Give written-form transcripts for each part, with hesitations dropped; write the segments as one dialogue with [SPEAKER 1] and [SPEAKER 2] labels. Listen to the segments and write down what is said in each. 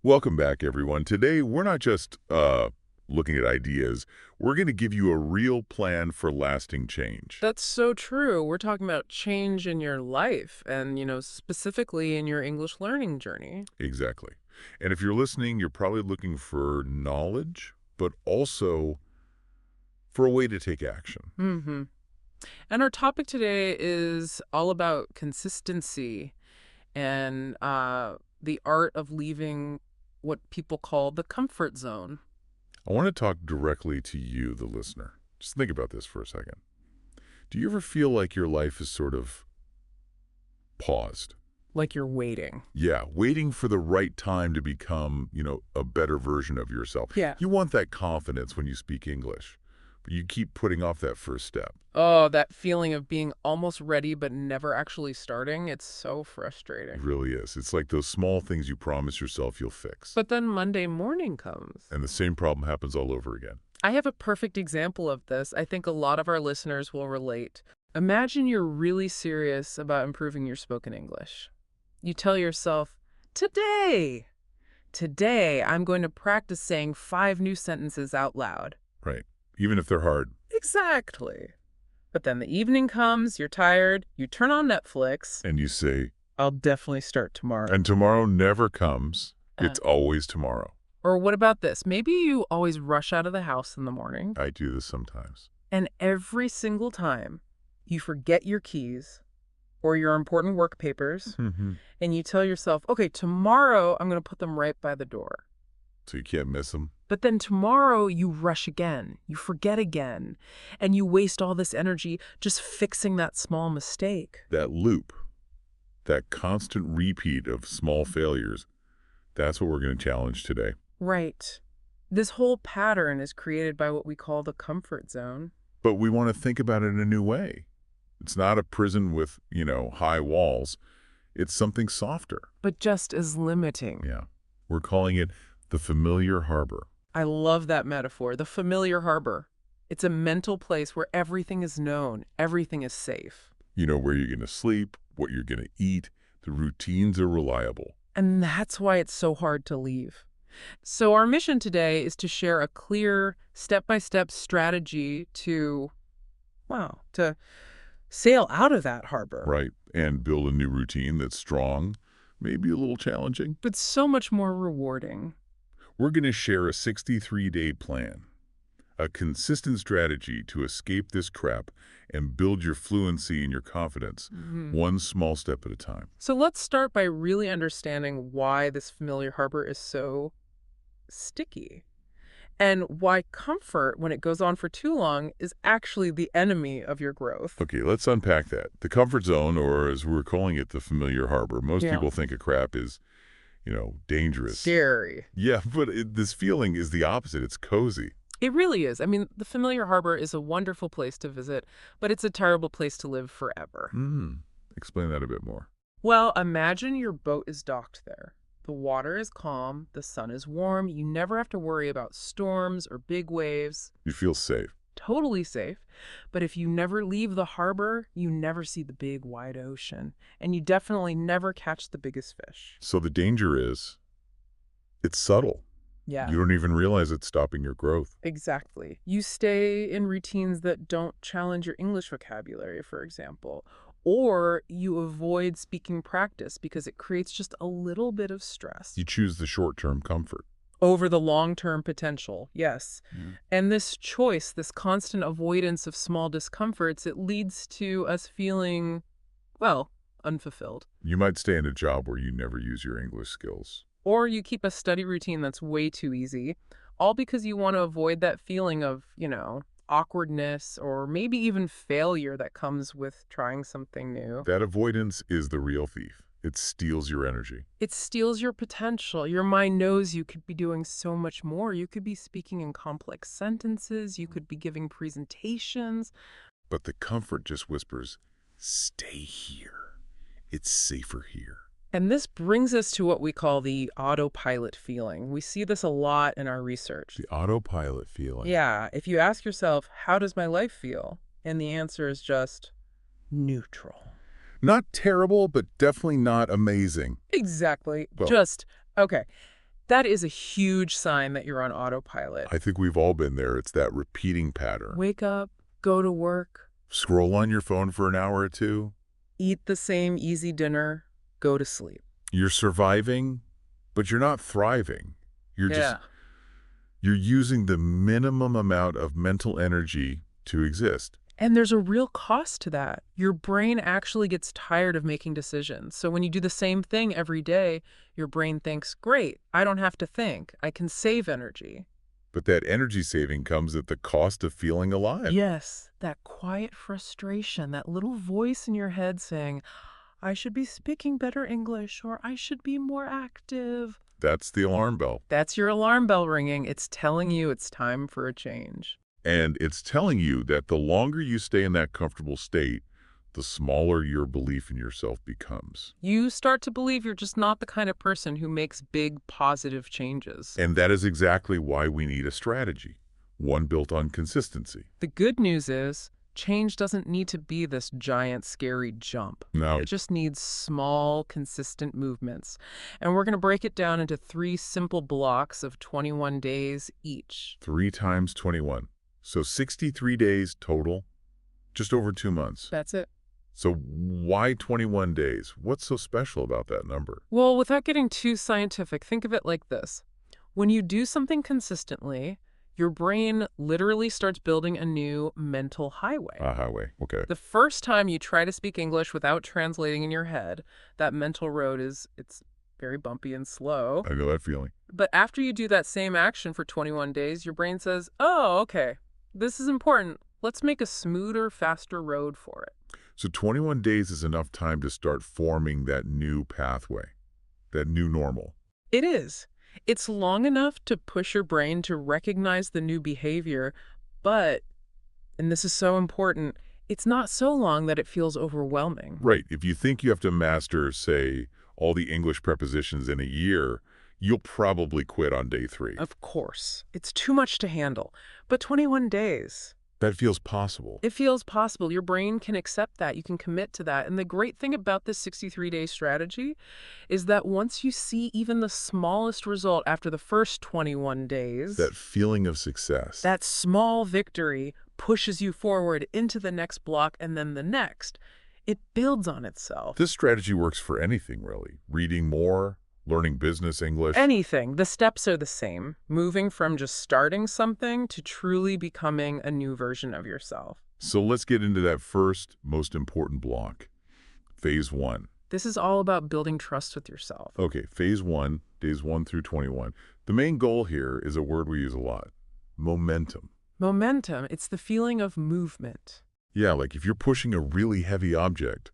[SPEAKER 1] Welcome back, everyone. Today, we're not just looking at ideas. We're going to give you a real plan for lasting change.
[SPEAKER 2] That's so true. We're talking about change in your life and, specifically in your English learning journey.
[SPEAKER 1] Exactly. And if you're listening, you're probably looking for knowledge, but also for a way to take action.
[SPEAKER 2] hmm And our topic today is all about consistency and the art of leaving what people call the comfort zone.
[SPEAKER 1] I want to talk directly to you, the listener. Just think about this for a second. Do you ever feel like your life is sort of paused?
[SPEAKER 2] Like you're waiting.
[SPEAKER 1] Yeah, waiting for the right time to become, a better version of yourself.
[SPEAKER 2] Yeah.
[SPEAKER 1] You want that confidence when you speak English, but you keep putting off that first step.
[SPEAKER 2] Oh, that feeling of being almost ready but never actually starting. It's so
[SPEAKER 1] It
[SPEAKER 2] frustrating.
[SPEAKER 1] really is. It's like those small things you promise yourself you'll fix.
[SPEAKER 2] But then Monday morning comes.
[SPEAKER 1] And the same problem happens all over again.
[SPEAKER 2] I have a perfect example of this. I think a lot of our listeners will relate. Imagine you're really serious about improving your spoken English. You tell yourself, today I'm going to practice saying 5 new sentences out loud.
[SPEAKER 1] Right. Even if they're hard.
[SPEAKER 2] Exactly. But then the evening comes, you're tired, you turn on Netflix.
[SPEAKER 1] And you say,
[SPEAKER 2] I'll definitely start tomorrow.
[SPEAKER 1] and tomorrow never comes.
[SPEAKER 2] Uh,
[SPEAKER 1] It's always tomorrow.
[SPEAKER 2] Or what about this? Maybe you always rush out of the house in the morning,
[SPEAKER 1] I do this sometimes.
[SPEAKER 2] and every single time you forget your keys or your important work papers, and you tell yourself, okay, tomorrow I'm going to put them right by the door.
[SPEAKER 1] So you can't miss them.
[SPEAKER 2] But then tomorrow you rush again, you forget again, and you waste all this energy just fixing that small mistake.
[SPEAKER 1] That loop, that constant repeat of small failures, that's what we're going to challenge today.
[SPEAKER 2] Right. This whole pattern is created by what we call the comfort zone.
[SPEAKER 1] But we want to think about it in a new way. It's not a prison with, high walls. It's something softer.
[SPEAKER 2] But just as limiting.
[SPEAKER 1] Yeah. We're calling it the familiar harbor.
[SPEAKER 2] I love that metaphor, the familiar harbor. It's a mental place where everything is known, everything is safe.
[SPEAKER 1] You know where you're going to sleep, what you're going to eat. The routines are reliable.
[SPEAKER 2] And that's why it's so hard to leave. So our mission today is to share a clear, step-by-step strategy to sail out of that harbor.
[SPEAKER 1] Right. And build a new routine that's strong, maybe a little challenging.
[SPEAKER 2] But so much more rewarding.
[SPEAKER 1] We're going to share a 63-day plan, a consistent strategy to escape this trap and build your fluency and your confidence, one small step at a time.
[SPEAKER 2] So let's start by really understanding why this familiar harbor is so sticky and why comfort, when it goes on for too long, is actually the enemy of your growth.
[SPEAKER 1] Okay, let's unpack that. The comfort zone, or as we're calling it, the familiar harbor. Most people think a crap is, dangerous.
[SPEAKER 2] Scary.
[SPEAKER 1] Yeah, but this feeling is the opposite. It's cozy.
[SPEAKER 2] It really is. I mean, the familiar harbor is a wonderful place to visit, but it's a terrible place to live forever.
[SPEAKER 1] Explain that a bit more.
[SPEAKER 2] Well, imagine your boat is docked there. The water is calm, the sun is warm, you never have to worry about storms or big waves.
[SPEAKER 1] You feel safe.
[SPEAKER 2] Totally safe. But if you never leave the harbor, you never see the big wide ocean, and you definitely never catch the biggest fish.
[SPEAKER 1] So the danger is, it's subtle.
[SPEAKER 2] Yeah.
[SPEAKER 1] You don't even realize it's stopping your growth.
[SPEAKER 2] Exactly. You stay in routines that don't challenge your English vocabulary, for example, or you avoid speaking practice because it creates just a little bit of stress.
[SPEAKER 1] You choose the short-term comfort.
[SPEAKER 2] Over the long-term potential, yes. And this choice, this constant avoidance of small discomforts, it leads to us feeling, unfulfilled.
[SPEAKER 1] You might stay in a job where you never use your English skills.
[SPEAKER 2] Or you keep a study routine that's way too easy, all because you want to avoid that feeling of, awkwardness or maybe even failure that comes with trying something new.
[SPEAKER 1] That avoidance is the real thief. It steals your energy.
[SPEAKER 2] It steals your potential. Your mind knows you could be doing so much more. You could be speaking in complex sentences. You could be giving presentations.
[SPEAKER 1] But the comfort just whispers, stay here. It's safer here.
[SPEAKER 2] And this brings us to what we call the autopilot feeling. We see this a lot in our research.
[SPEAKER 1] The autopilot feeling.
[SPEAKER 2] Yeah, if you ask yourself, how does my life feel? And the answer is just neutral.
[SPEAKER 1] Not terrible, but definitely not amazing.
[SPEAKER 2] Exactly.
[SPEAKER 1] Well,
[SPEAKER 2] Okay. That is a huge sign that you're on autopilot.
[SPEAKER 1] I think we've all been there. It's that repeating pattern.
[SPEAKER 2] Wake up, go to work,
[SPEAKER 1] Scroll on your phone for an hour or two.
[SPEAKER 2] eat the same easy dinner, go to sleep.
[SPEAKER 1] You're surviving, but you're not thriving.
[SPEAKER 2] Yeah.
[SPEAKER 1] You're using the minimum amount of mental energy to exist.
[SPEAKER 2] And there's a real cost to that. Your brain actually gets tired of making decisions. So when you do the same thing every day, your brain thinks, great, I don't have to think. I can save energy.
[SPEAKER 1] But that energy saving comes at the cost of feeling alive.
[SPEAKER 2] Yes, that quiet frustration, that little voice in your head saying, I should be speaking better English, or I should be more active.
[SPEAKER 1] That's the alarm bell.
[SPEAKER 2] That's your alarm bell ringing. It's telling you it's time for a change.
[SPEAKER 1] And it's telling you that the longer you stay in that comfortable state, the smaller your belief in yourself becomes.
[SPEAKER 2] You start to believe you're just not the kind of person who makes big positive changes.
[SPEAKER 1] And that is exactly why we need a strategy, one built on consistency.
[SPEAKER 2] The good news is, change doesn't need to be this giant, scary jump.
[SPEAKER 1] Now,
[SPEAKER 2] It just needs small, consistent movements. And we're going to break it down into 3 simple blocks of 21 days each.
[SPEAKER 1] 3 times 21. So 63 days total, just over 2 months.
[SPEAKER 2] That's it.
[SPEAKER 1] So why 21 days? What's so special about that number?
[SPEAKER 2] Well, without getting too scientific, think of it like this. When you do something consistently, your brain literally starts building a new mental highway.
[SPEAKER 1] Highway, okay.
[SPEAKER 2] The first time you try to speak English without translating in your head, that mental road it's very bumpy and slow.
[SPEAKER 1] I know that feeling.
[SPEAKER 2] But after you do that same action for 21 days, your brain says, oh, okay, this is important. Let's make a smoother, faster road for it.
[SPEAKER 1] So 21 days is enough time to start forming that new pathway, that new normal.
[SPEAKER 2] It is. It's long enough to push your brain to recognize the new behavior, but, and this is so important, it's not so long that it feels overwhelming.
[SPEAKER 1] Right. If you think you have to master, say, all the English prepositions in a year, you'll probably quit on day 3.
[SPEAKER 2] Of course. It's too much to handle. But 21 days.
[SPEAKER 1] That feels possible.
[SPEAKER 2] It feels possible. Your brain can accept that. You can commit to that. And the great thing about this 63-day strategy is that once you see even the smallest result after the first 21 days,
[SPEAKER 1] That feeling of success.
[SPEAKER 2] that small victory pushes you forward into the next block and then the next. It builds on itself.
[SPEAKER 1] This strategy works for anything, really. Reading more, learning business English.
[SPEAKER 2] Anything. The steps are the same. Moving from just starting something to truly becoming a new version of yourself.
[SPEAKER 1] So let's get into that first, most important block. Phase 1.
[SPEAKER 2] This is all about building trust with yourself.
[SPEAKER 1] Okay, phase 1, days 1 through 21. The main goal here is a word we use a lot. Momentum.
[SPEAKER 2] Momentum. It's the feeling of movement.
[SPEAKER 1] Yeah, like if you're pushing a really heavy object,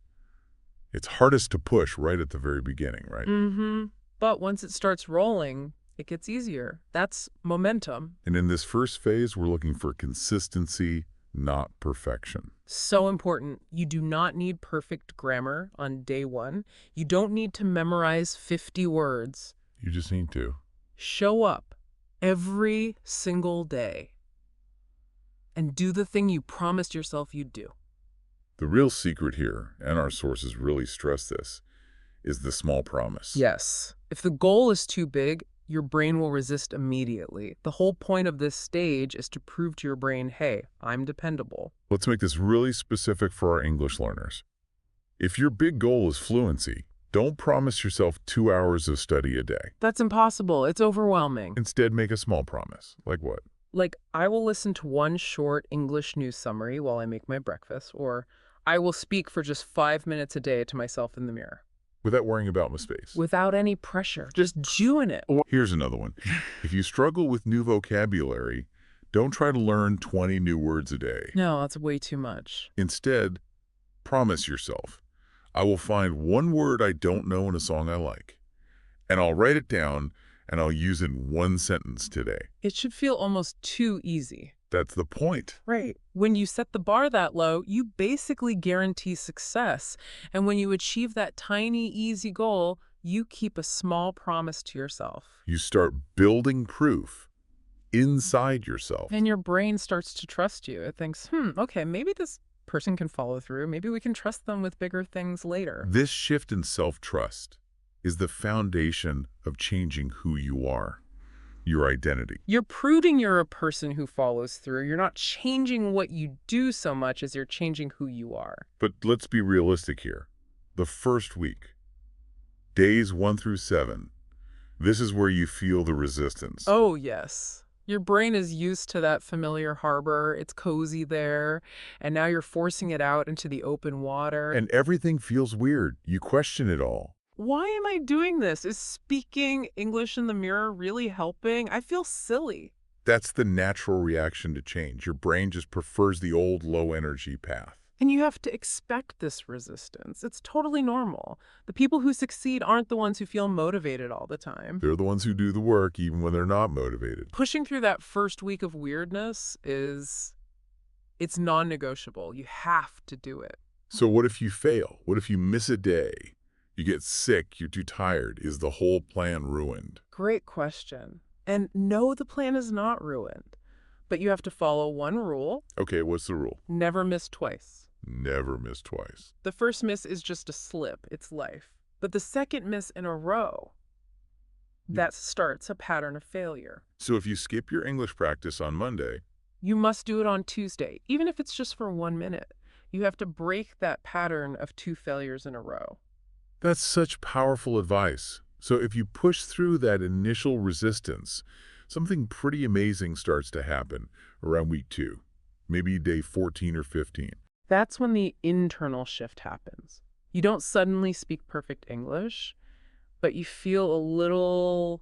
[SPEAKER 1] it's hardest to push right at the very beginning, right?
[SPEAKER 2] Mm-hmm. But once it starts rolling, it gets easier. That's momentum.
[SPEAKER 1] And in this first phase, we're looking for consistency, not perfection.
[SPEAKER 2] So important. You do not need perfect grammar on day 1. You don't need to memorize 50 words.
[SPEAKER 1] You just need to.
[SPEAKER 2] Show up every single day and do the thing you promised yourself you'd do.
[SPEAKER 1] The real secret here, and our sources really stress this, is the small promise.
[SPEAKER 2] Yes. If the goal is too big, your brain will resist immediately. The whole point of this stage is to prove to your brain, hey, I'm dependable.
[SPEAKER 1] Let's make this really specific for our English learners. If your big goal is fluency, don't promise yourself 2 hours of study a day.
[SPEAKER 2] That's impossible. It's overwhelming.
[SPEAKER 1] Instead, make a small promise. Like what?
[SPEAKER 2] Like, I will listen to one short English news summary while I make my breakfast, or I will speak for just 5 minutes a day to myself in the mirror.
[SPEAKER 1] Without worrying about mistakes.
[SPEAKER 2] Without any pressure. Just doing it.
[SPEAKER 1] Here's another one. If you struggle with new vocabulary, don't try to learn 20 new words a day.
[SPEAKER 2] No, that's way too much.
[SPEAKER 1] Instead, promise yourself, I will find one word I don't know in a song I like, and I'll write it down, and I'll use it in one sentence today.
[SPEAKER 2] It should feel almost too easy.
[SPEAKER 1] That's the point.
[SPEAKER 2] Right. When you set the bar that low, you basically guarantee success. And when you achieve that tiny, easy goal, you keep a small promise to yourself.
[SPEAKER 1] You start building proof inside yourself.
[SPEAKER 2] And your brain starts to trust you. It thinks, okay, maybe this person can follow through. Maybe we can trust them with bigger things later.
[SPEAKER 1] This shift in self-trust, is the foundation of changing who you are, your identity.
[SPEAKER 2] You're proving you're a person who follows through. You're not changing what you do so much as you're changing who you are.
[SPEAKER 1] But let's be realistic here. The first week, days 1 through 7, this is where you feel the resistance.
[SPEAKER 2] Oh, yes. Your brain is used to that familiar harbor. It's cozy there. And now you're forcing it out into the open water.
[SPEAKER 1] And everything feels weird. You question it all.
[SPEAKER 2] Why am I doing this? Is speaking English in the mirror really helping? I feel silly.
[SPEAKER 1] That's the natural reaction to change. Your brain just prefers the old low-energy path.
[SPEAKER 2] And you have to expect this resistance. It's totally normal. The people who succeed aren't the ones who feel motivated all the time.
[SPEAKER 1] They're the ones who do the work even when they're not motivated.
[SPEAKER 2] Pushing through that first week of weirdness it's non-negotiable. You have to do it.
[SPEAKER 1] So what if you fail? What if you miss a day? You get sick, you're too tired. Is the whole plan ruined?
[SPEAKER 2] Great question. And no, the plan is not ruined. But you have to follow one rule.
[SPEAKER 1] Okay, what's the rule?
[SPEAKER 2] Never miss twice.
[SPEAKER 1] Never miss twice.
[SPEAKER 2] The first miss is just a slip. It's life. But the second miss in a row, that starts a pattern of failure.
[SPEAKER 1] So if you skip your English practice on Monday,
[SPEAKER 2] You must do it on Tuesday, even if it's just for 1 minute. You have to break that pattern of 2 failures in a row.
[SPEAKER 1] that's such powerful advice. So if you push through that initial resistance, something pretty amazing starts to happen around week 2, maybe day 14 or 15.
[SPEAKER 2] That's when the internal shift happens. You don't suddenly speak perfect English, but you feel a little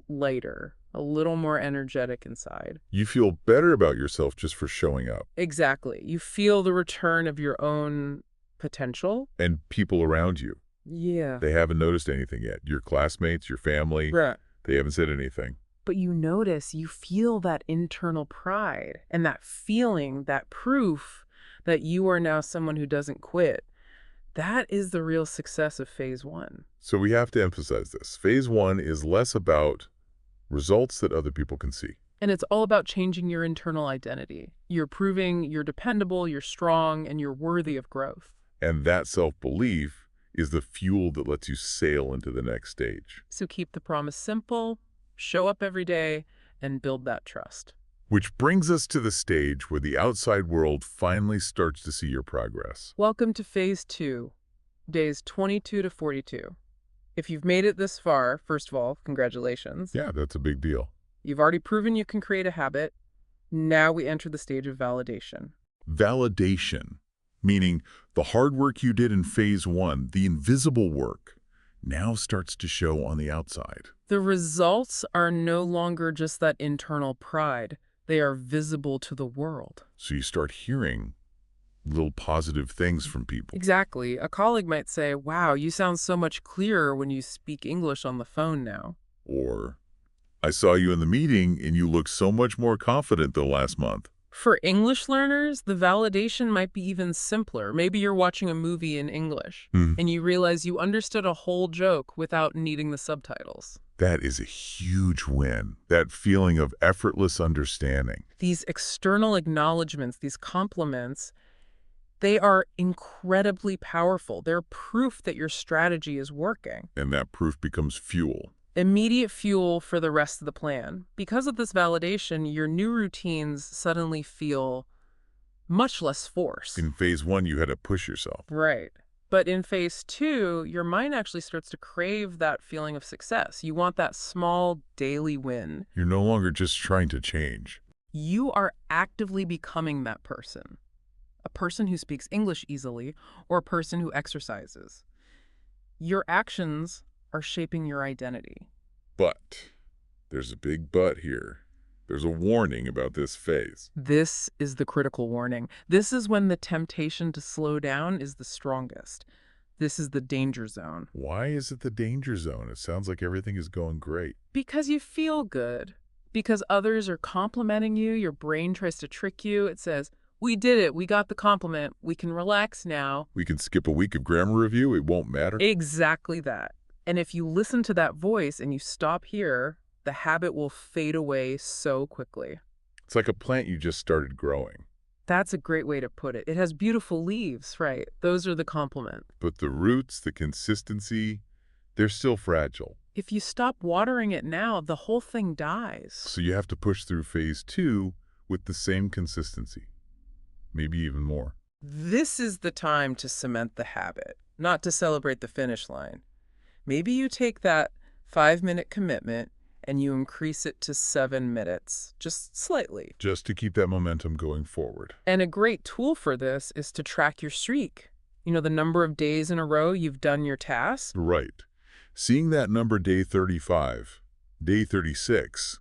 [SPEAKER 2] lighter, a little more energetic inside.
[SPEAKER 1] You feel better about yourself just for showing up.
[SPEAKER 2] Exactly. You feel the return of your own potential.
[SPEAKER 1] And people around you,
[SPEAKER 2] Yeah.
[SPEAKER 1] they haven't noticed anything yet. Your classmates, your family,
[SPEAKER 2] Right.
[SPEAKER 1] they haven't said anything.
[SPEAKER 2] But you feel that internal pride and that feeling, that proof that you are now someone who doesn't quit. That is the real success of phase 1.
[SPEAKER 1] So we have to emphasize this. Phase 1 is less about results that other people can see.
[SPEAKER 2] And it's all about changing your internal identity. You're proving you're dependable, you're strong, and you're worthy of growth.
[SPEAKER 1] And that self-belief is the fuel that lets you sail into the next stage.
[SPEAKER 2] So keep the promise simple, show up every day, and build that trust.
[SPEAKER 1] Which brings us to the stage where the outside world finally starts to see your progress.
[SPEAKER 2] Welcome to phase 2, days 22 to 42. If you've made it this far, first of all, congratulations.
[SPEAKER 1] Yeah, that's a big deal.
[SPEAKER 2] You've already proven you can create a habit. Now we enter the stage of validation.
[SPEAKER 1] Validation, meaning the hard work you did in phase 1, the invisible work, now starts to show on the outside.
[SPEAKER 2] The results are no longer just that internal pride. They are visible to the world.
[SPEAKER 1] So you start hearing little positive things from people.
[SPEAKER 2] Exactly. A colleague might say, wow, you sound so much clearer when you speak English on the phone now.
[SPEAKER 1] Or, I saw you in the meeting and you look so much more confident than last month.
[SPEAKER 2] For English learners, the validation might be even simpler. Maybe you're watching a movie in English and you realize you understood a whole joke without needing the subtitles.
[SPEAKER 1] That is a huge win. That feeling of effortless understanding.
[SPEAKER 2] These external acknowledgments, these compliments, they are incredibly powerful. They're proof that your strategy is working.
[SPEAKER 1] And that proof becomes fuel.
[SPEAKER 2] Immediate fuel for the rest of the plan. Because of this validation, your new routines suddenly feel much less forced.
[SPEAKER 1] In phase 1, you had to push yourself.
[SPEAKER 2] Right. But in phase 2, your mind actually starts to crave that feeling of success. You want that small daily win.
[SPEAKER 1] You're no longer just trying to change.
[SPEAKER 2] You are actively becoming that person. A person who speaks English easily or a person who exercises. Your actions are shaping your identity.
[SPEAKER 1] But there's a big but here. There's a warning about this phase.
[SPEAKER 2] This is the critical warning. This is when the temptation to slow down is the strongest. This is the danger zone.
[SPEAKER 1] Why is it the danger zone? It sounds like everything is going great.
[SPEAKER 2] Because you feel good. Because others are complimenting you. Your brain tries to trick you. It says, we did it. We got the compliment. We can relax now.
[SPEAKER 1] We can skip a week of grammar review. It won't matter.
[SPEAKER 2] Exactly that. And if you listen to that voice and you stop here, the habit will fade away so quickly.
[SPEAKER 1] It's like a plant you just started growing.
[SPEAKER 2] That's a great way to put it. It has beautiful leaves, right? Those are the complement.
[SPEAKER 1] But the roots, the consistency, They're still fragile.
[SPEAKER 2] If you stop watering it now, the whole thing dies.
[SPEAKER 1] So you have to push through phase 2 with the same consistency, maybe even more.
[SPEAKER 2] This is the time to cement the habit, not to celebrate the finish line. Maybe you take that 5-minute commitment and you increase it to 7 minutes, just slightly.
[SPEAKER 1] Just to keep that momentum going forward.
[SPEAKER 2] And a great tool for this is to track your streak. The number of days in a row you've done your task.
[SPEAKER 1] Right. Seeing that number day 35, day 36,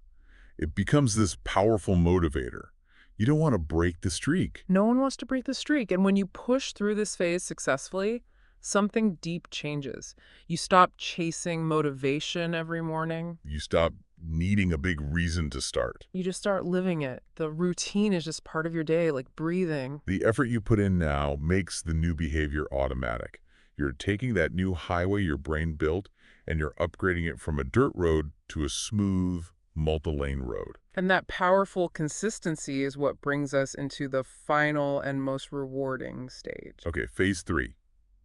[SPEAKER 1] it becomes this powerful motivator. You don't want to break the streak.
[SPEAKER 2] No one wants to break the streak. And when you push through this phase successfully, something deep changes. You stop chasing motivation every morning.
[SPEAKER 1] You stop needing a big reason to start.
[SPEAKER 2] You just start living it. The routine is just part of your day, like breathing.
[SPEAKER 1] The effort you put in now makes the new behavior automatic. You're taking that new highway your brain built and you're upgrading it from a dirt road to a smooth, multi-lane road.
[SPEAKER 2] And that powerful consistency is what brings us into the final and most rewarding stage.
[SPEAKER 1] Okay, phase 3,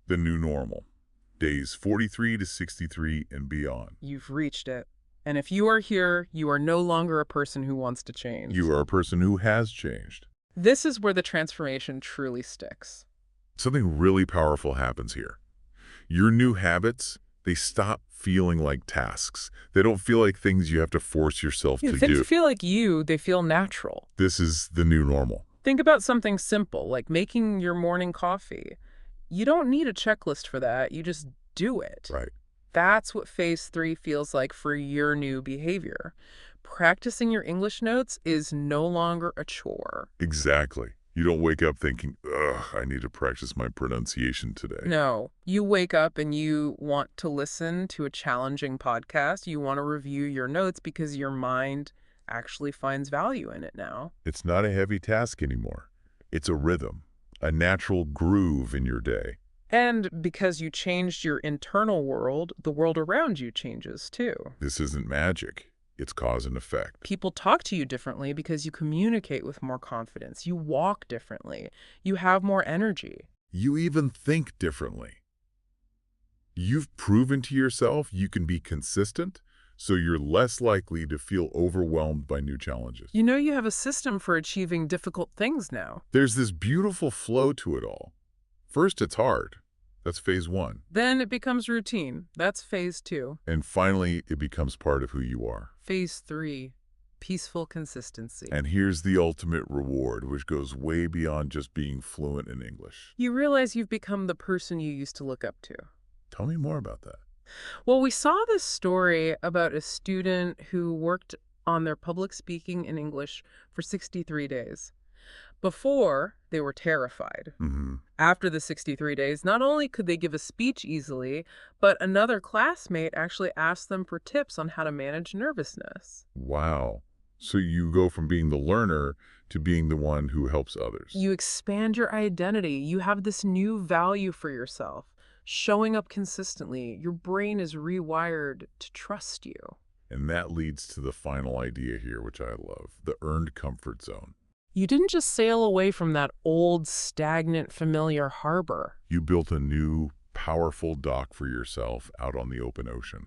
[SPEAKER 1] the new normal. Days 43 to 63 and beyond.
[SPEAKER 2] You've reached it. And if you are here, you are no longer a person who wants to change.
[SPEAKER 1] You are a person who has changed.
[SPEAKER 2] This is where the transformation truly sticks.
[SPEAKER 1] Something really powerful happens here. Your new habits, they stop feeling like tasks. They don't feel like things you have to force yourself to
[SPEAKER 2] Things
[SPEAKER 1] do.
[SPEAKER 2] feel like they feel natural.
[SPEAKER 1] This is the new normal.
[SPEAKER 2] Think about something simple, like making your morning coffee. You don't need a checklist for that. You just do it.
[SPEAKER 1] Right.
[SPEAKER 2] That's what phase 3 feels like for your new behavior. Practicing your English notes is no longer a chore.
[SPEAKER 1] Exactly. You don't wake up thinking, ugh, I need to practice my pronunciation today.
[SPEAKER 2] No, you wake up and you want to listen to a challenging podcast. You want to review your notes because your mind actually finds value in it now.
[SPEAKER 1] It's not a heavy task anymore. It's a rhythm, a natural groove in your day.
[SPEAKER 2] And because you changed your internal world, the world around you changes too.
[SPEAKER 1] This isn't magic. It's cause and effect.
[SPEAKER 2] People talk to you differently because you communicate with more confidence. You walk differently. You have more energy.
[SPEAKER 1] You even think differently. You've proven to yourself you can be consistent, so you're less likely to feel overwhelmed by new challenges.
[SPEAKER 2] You have a system for achieving difficult things now.
[SPEAKER 1] There's this beautiful flow to it all. First, it's hard. That's phase 1.
[SPEAKER 2] Then it becomes routine. That's phase 2.
[SPEAKER 1] And finally, it becomes part of who you are.
[SPEAKER 2] Phase 3, peaceful consistency.
[SPEAKER 1] And here's the ultimate reward, which goes way beyond just being fluent in English.
[SPEAKER 2] You realize you've become the person you used to look up to.
[SPEAKER 1] Tell me more about that.
[SPEAKER 2] Well, we saw this story about a student who worked on their public speaking in English for 63 days. Before, they were terrified. After the 63 days, not only could they give a speech easily, but another classmate actually asked them for tips on how to manage nervousness.
[SPEAKER 1] Wow. So you go from being the learner to being the one who helps others.
[SPEAKER 2] You expand your identity. You have this new value for yourself. Showing up consistently, your brain is rewired to trust you.
[SPEAKER 1] And that leads to the final idea here, which I love, the earned comfort zone.
[SPEAKER 2] You didn't just sail away from that old, stagnant, familiar harbor.
[SPEAKER 1] You built a new, powerful dock for yourself out on the open ocean.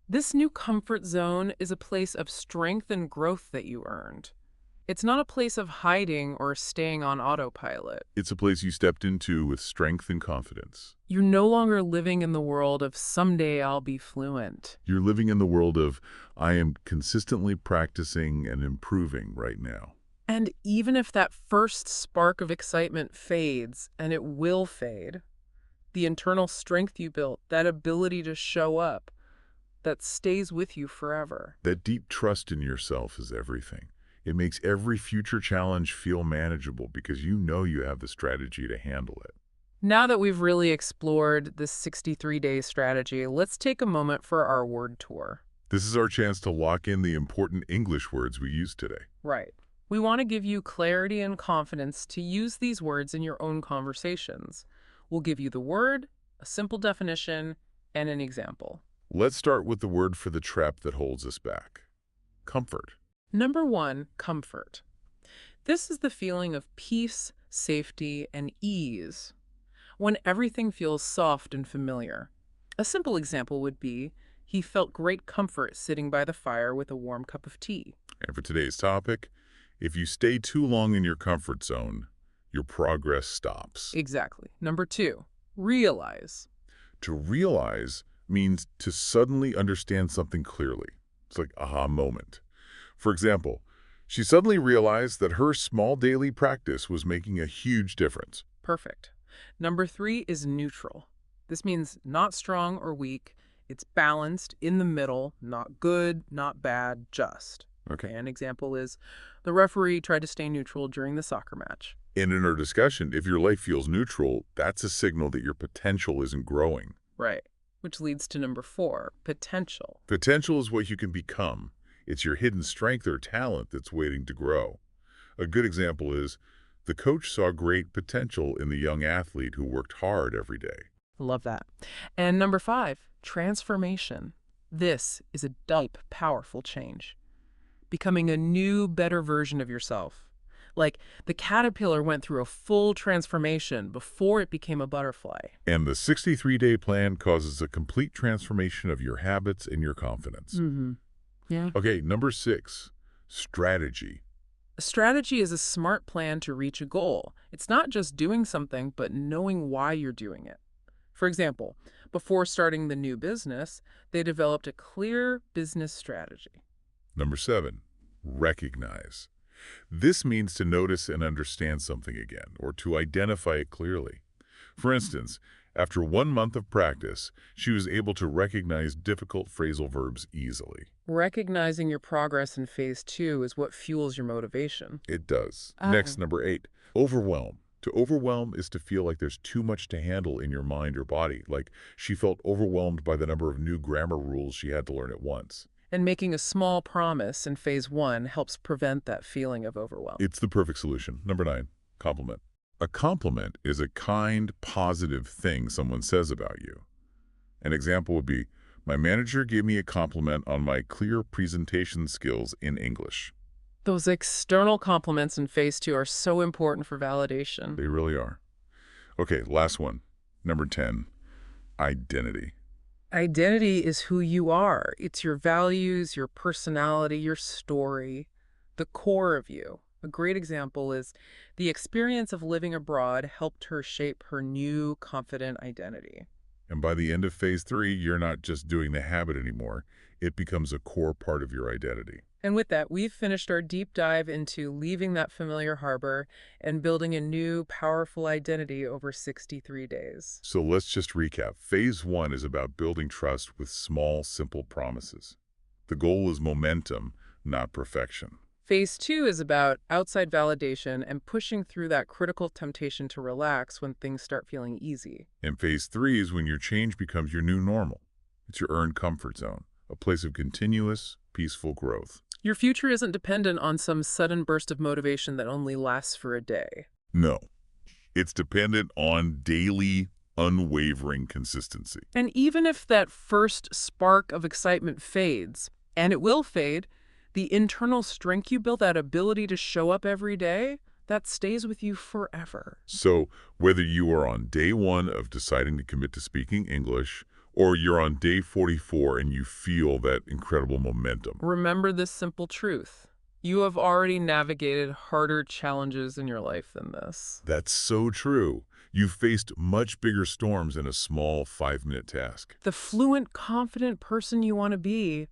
[SPEAKER 2] This new comfort zone is a place of strength and growth that you earned. It's not a place of hiding or staying on autopilot.
[SPEAKER 1] It's a place you stepped into with strength and confidence.
[SPEAKER 2] You're no longer living in the world of someday I'll be fluent.
[SPEAKER 1] You're living in the world of I am consistently practicing and improving right now.
[SPEAKER 2] And even if that first spark of excitement fades, and it will fade, the internal strength you built, that ability to show up, that stays with you forever.
[SPEAKER 1] That deep trust in yourself is everything. It makes every future challenge feel manageable because you know you have the strategy to handle it.
[SPEAKER 2] Now that we've really explored this 63-day strategy, let's take a moment for our word tour.
[SPEAKER 1] This is our chance to lock in the important English words we use today.
[SPEAKER 2] Right. We want to give you clarity and confidence to use these words in your own conversations. We'll give you the word, a simple definition, and an example.
[SPEAKER 1] Let's start with the word for the trap that holds us back. Comfort.
[SPEAKER 2] Number 1, comfort. This is the feeling of peace, safety, and ease. When everything feels soft and familiar. A simple example would be, he felt great comfort sitting by the fire with a warm cup of tea.
[SPEAKER 1] And for today's topic, if you stay too long in your comfort zone, your progress stops.
[SPEAKER 2] Exactly. Number 2, realize.
[SPEAKER 1] To realize means to suddenly understand something clearly. It's like aha moment. For example, she suddenly realized that her small daily practice was making a huge difference.
[SPEAKER 2] Perfect. Number 3 is neutral. This means not strong or weak. It's balanced, in the middle, not good, not bad, just.
[SPEAKER 1] Okay.
[SPEAKER 2] An example is, the referee tried to stay neutral during the soccer match.
[SPEAKER 1] And in our discussion, if your life feels neutral, that's a signal that your potential isn't growing.
[SPEAKER 2] Right. Which leads to number 4, potential.
[SPEAKER 1] Potential is what you can become. It's your hidden strength or talent that's waiting to grow. A good example is, the coach saw great potential in the young athlete who worked hard every day.
[SPEAKER 2] Love that. And number 5, transformation. This is a deep, powerful change. Becoming a new, better version of yourself. Like the caterpillar went through a full transformation before it became a butterfly.
[SPEAKER 1] And the 63-day plan causes a complete transformation of your habits and your confidence.
[SPEAKER 2] Yeah.
[SPEAKER 1] Okay, number 6, strategy.
[SPEAKER 2] A strategy is a smart plan to reach a goal. It's not just doing something, but knowing why you're doing it. For example, before starting the new business, they developed a clear business strategy.
[SPEAKER 1] Number 7, recognize. This means to notice and understand something again, or to identify it clearly. For instance, after 1 month of practice, she was able to recognize difficult phrasal verbs easily.
[SPEAKER 2] Recognizing your progress in phase 2 is what fuels your motivation.
[SPEAKER 1] It does. Next, number 8, overwhelm. To overwhelm is to feel like there's too much to handle in your mind or body, like she felt overwhelmed by the number of new grammar rules she had to learn at once.
[SPEAKER 2] And making a small promise in phase 1 helps prevent that feeling of overwhelm.
[SPEAKER 1] It's the perfect solution. Number 9, compliment. A compliment is a kind, positive thing someone says about you. An example would be, my manager gave me a compliment on my clear presentation skills in English.
[SPEAKER 2] Those external compliments in phase 2 are so important for validation.
[SPEAKER 1] They really are. Okay, last one. Number 10, identity.
[SPEAKER 2] Identity is who you are. It's your values, your personality, your story, the core of you. A great example is the experience of living abroad helped her shape her new, confident identity.
[SPEAKER 1] And by the end of phase 3, you're not just doing the habit anymore. It becomes a core part of your identity.
[SPEAKER 2] And with that, we've finished our deep dive into leaving that familiar harbor and building a new, powerful identity over 63 days.
[SPEAKER 1] So let's just recap. Phase 1 is about building trust with small, simple promises. The goal is momentum, not perfection.
[SPEAKER 2] Phase 2 is about outside validation and pushing through that critical temptation to relax when things start feeling easy.
[SPEAKER 1] And phase 3 is when your change becomes your new normal. It's your earned comfort zone, a place of continuous, peaceful growth.
[SPEAKER 2] Your future isn't dependent on some sudden burst of motivation that only lasts for a day.
[SPEAKER 1] No, it's dependent on daily, unwavering consistency.
[SPEAKER 2] And even if that first spark of excitement fades, and it will fade, the internal strength you build, that ability to show up every day, that stays with you forever.
[SPEAKER 1] So whether you are on day 1 of deciding to commit to speaking English, or you're on day 44 and you feel that incredible momentum,
[SPEAKER 2] Remember this simple truth. You have already navigated harder challenges in your life than this.
[SPEAKER 1] that's so true. You've faced much bigger storms in a small 5-minute task.
[SPEAKER 2] The fluent, confident person you want to be,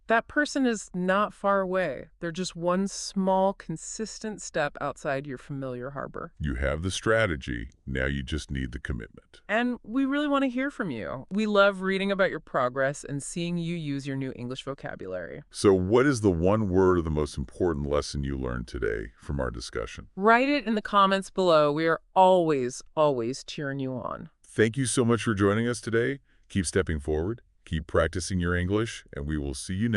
[SPEAKER 2] that person is not far away. They're just one small, consistent step outside your familiar harbor.
[SPEAKER 1] You have the strategy, now you just need the commitment.
[SPEAKER 2] And we really want to hear from you. We love reading about your progress and seeing you use your new English vocabulary.
[SPEAKER 1] So what is the one word or the most important lesson you learned today from our discussion?
[SPEAKER 2] Write it in the comments below. We are always, always cheering you on.
[SPEAKER 1] Thank you so much for joining us today. Keep stepping forward, keep practicing your English, and we will see you next